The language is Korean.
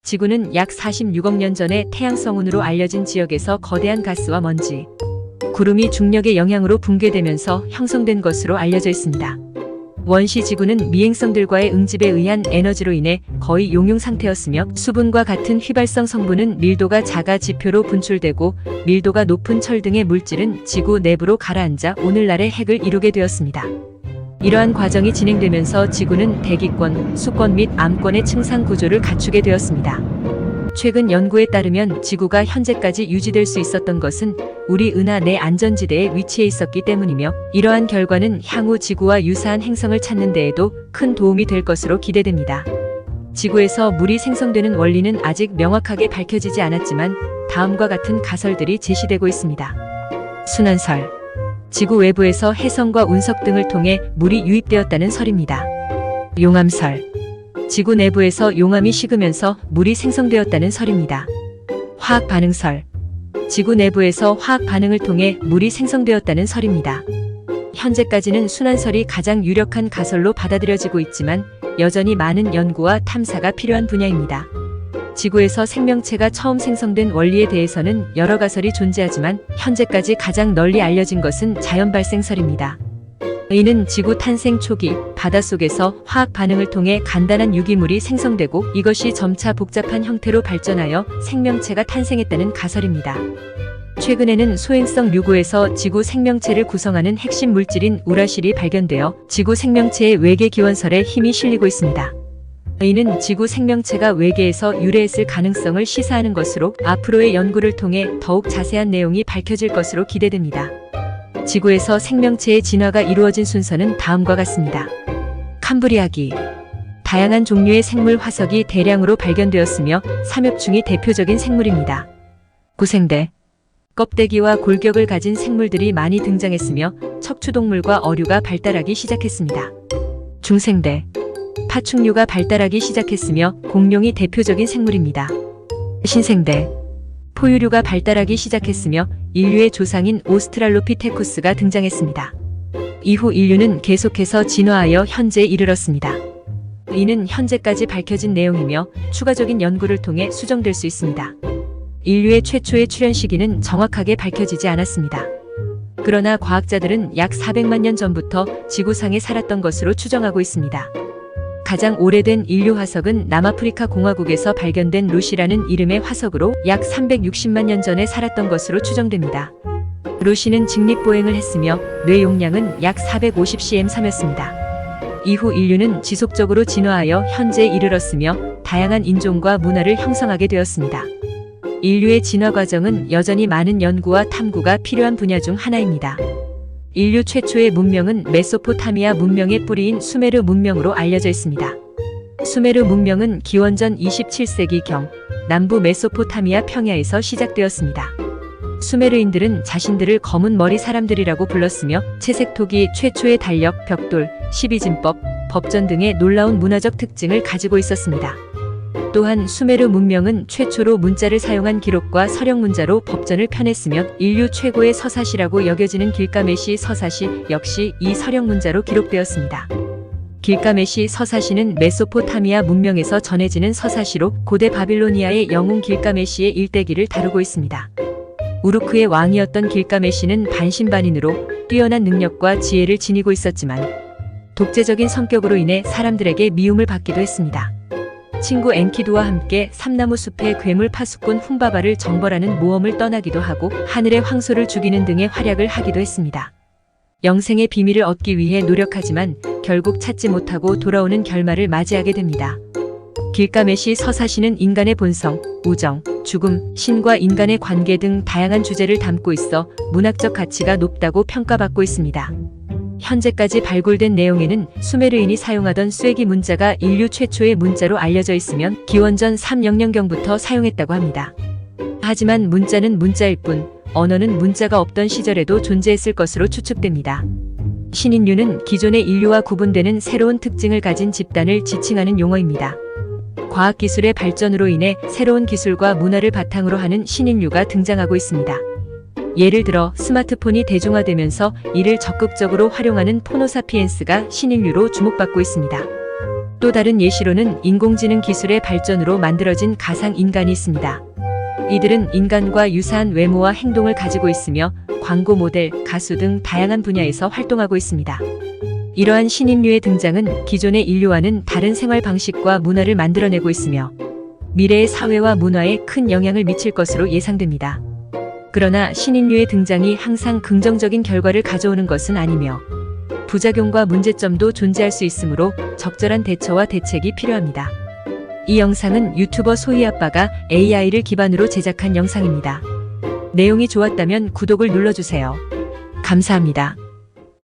지구는 약 46억 년 전에 태양성운으로 알려진 지역에서 거대한 가스와 먼지, 구름이 중력의 영향으로 붕괴되면서 형성된 것으로 알려져 있습니다. 원시 지구는 미행성들과의 응집에 의한 에너지로 인해 거의 용융 상태였으며 수분과 같은 휘발성 성분은 밀도가 작아 지표로 분출되고 밀도가 높은 철 등의 물질은 지구 내부로 가라앉아 오늘날의 핵을 이루게 되었습니다. 이러한 과정이 진행되면서 지구는 대기권, 수권 및 암권의 층상 구조를 갖추게 되었습니다. 최근 연구에 따르면 지구가 현재까지 유지될 수 있었던 것은 우리 은하 내 안전지대에 위치해 있었기 때문이며 이러한 결과는 향후 지구와 유사한 행성을 찾는 데에도 큰 도움이 될 것으로 기대됩니다. 지구에서 물이 생성되는 원리는 아직 명확하게 밝혀지지 않았지만 다음과 같은 가설들이 제시되고 있습니다. 순환설. 지구 외부에서 해성과 운석 등을 통해 물이 유입되었다는 설입니다. 용암설. 지구 내부에서 용암이 식으면서 물이 생성되었다는 설입니다. 화학 반응설. 지구 내부에서 화학 반응을 통해 물이 생성되었다는 설입니다. 현재까지는 순환설이 가장 유력한 가설로 받아들여지고 있지만 여전히 많은 연구와 탐사가 필요한 분야입니다. 지구에서 생명체가 처음 생성된 원리에 대해서는 여러 가설이 존재하지만 현재까지 가장 널리 알려진 것은 자연 발생설입니다. 이는 지구 탄생 초기 바닷속에서 화학 반응을 통해 간단한 유기물이 생성되고 이것이 점차 복잡한 형태로 발전하여 생명체가 탄생했다는 가설입니다. 최근에는 소행성 류구에서 지구 생명체를 구성하는 핵심 물질인 우라실이 발견되어 지구 생명체의 외계 기원설에 힘이 실리고 있습니다. 이는 지구 생명체가 외계에서 유래했을 가능성을 시사하는 것으로 앞으로의 연구를 통해 더욱 자세한 내용이 밝혀질 것으로 기대됩니다. 지구에서 생명체의 진화가 이루어진 순서는 다음과 같습니다. 캄브리아기. 다양한 종류의 생물 화석이 대량으로 발견되었으며 삼엽충이 대표적인 생물입니다. 구생대. 껍데기와 골격을 가진 생물들이 많이 등장했으며 척추동물과 어류가 발달하기 시작했습니다. 중생대. 파충류가 발달하기 시작했으며 공룡이 대표적인 생물입니다. 신생대. 포유류가 발달하기 시작했으며 인류의 조상인 오스트랄로피테쿠스가 등장했습니다. 이후 인류는 계속해서 진화하여 현재에 이르렀습니다. 이는 현재까지 밝혀진 내용이며 추가적인 연구를 통해 수정될 수 있습니다. 인류의 최초의 출현 시기는 정확하게 밝혀지지 않았습니다. 그러나 과학자들은 약 400만 년 전부터 지구상에 살았던 것으로 추정하고 있습니다. 가장 오래된 인류 화석은 남아프리카 공화국에서 발견된 루시라는 이름의 화석으로 약 360만 년 전에 살았던 것으로 추정됩니다. 루시는 직립보행을 했으며 뇌 용량은 약 450cm3였습니다. 이후 인류는 지속적으로 진화하여 현재에 이르렀으며 다양한 인종과 문화를 형성하게 되었습니다. 인류의 진화 과정은 여전히 많은 연구와 탐구가 필요한 분야 중 하나입니다. 인류 최초의 문명은 메소포타미아 문명의 뿌리인 수메르 문명으로 알려져 있습니다. 수메르 문명은 기원전 27세기경 남부 메소포타미아 평야에서 시작되었습니다. 수메르인들은 자신들을 검은 머리 사람들이라고 불렀으며 채색토기, 최초의 달력, 벽돌, 12진법, 법전 등의 놀라운 문화적 특징을 가지고 있었습니다. 또한 수메르 문명은 최초로 문자를 사용한 기록과 서령 문자로 법전을 펴냈으며 인류 최고의 서사시라고 여겨지는 길가메시 서사시 역시 이 서령 문자로 기록되었습니다. 길가메시 서사시는 메소포타미아 문명에서 전해지는 서사시로 고대 바빌로니아의 영웅 길가메시의 일대기를 다루고 있습니다. 우루크의 왕이었던 길가메시는 반신반인으로 뛰어난 능력과 지혜를 지니고 있었지만 독재적인 성격으로 인해 사람들에게 미움을 받기도 했습니다. 친구 엔키두와 함께 삼나무 숲의 괴물 파수꾼 훔바바를 정벌하는 모험을 떠나기도 하고 하늘의 황소를 죽이는 등의 활약을 하기도 했습니다. 영생의 비밀을 얻기 위해 노력하지만 결국 찾지 못하고 돌아오는 결말을 맞이하게 됩니다. 길가메시 서사시는 인간의 본성, 우정, 죽음, 신과 인간의 관계 등 다양한 주제를 담고 있어 문학적 가치가 높다고 평가받고 있습니다. 현재까지 발굴된 내용에는 수메르인이 사용하던 쐐기 문자가 인류 최초의 문자로 알려져 있으면 기원전 300년경부터 사용했다고 합니다. 하지만 문자는 문자일 뿐 언어는 문자가 없던 시절에도 존재했을 것으로 추측됩니다. 신인류는 기존의 인류와 구분되는 새로운 특징을 가진 집단을 지칭하는 용어입니다. 과학기술의 발전으로 인해 새로운 기술과 문화를 바탕으로 하는 신인류가 등장하고 있습니다. 예를 들어 스마트폰이 대중화되면서 이를 적극적으로 활용하는 포노사피엔스가 신인류로 주목받고 있습니다. 또 다른 예시로는 인공지능 기술의 발전으로 만들어진 가상 인간이 있습니다. 이들은 인간과 유사한 외모와 행동을 가지고 있으며 광고 모델, 가수 등 다양한 분야에서 활동하고 있습니다. 이러한 신인류의 등장은 기존의 인류와는 다른 생활 방식과 문화를 만들어내고 있으며 미래의 사회와 문화에 큰 영향을 미칠 것으로 예상됩니다. 그러나 신인류의 등장이 항상 긍정적인 결과를 가져오는 것은 아니며 부작용과 문제점도 존재할 수 있으므로 적절한 대처와 대책이 필요합니다. 이 영상은 유튜버 소희아빠가 AI를 기반으로 제작한 영상입니다. 내용이 좋았다면 구독을 눌러주세요. 감사합니다.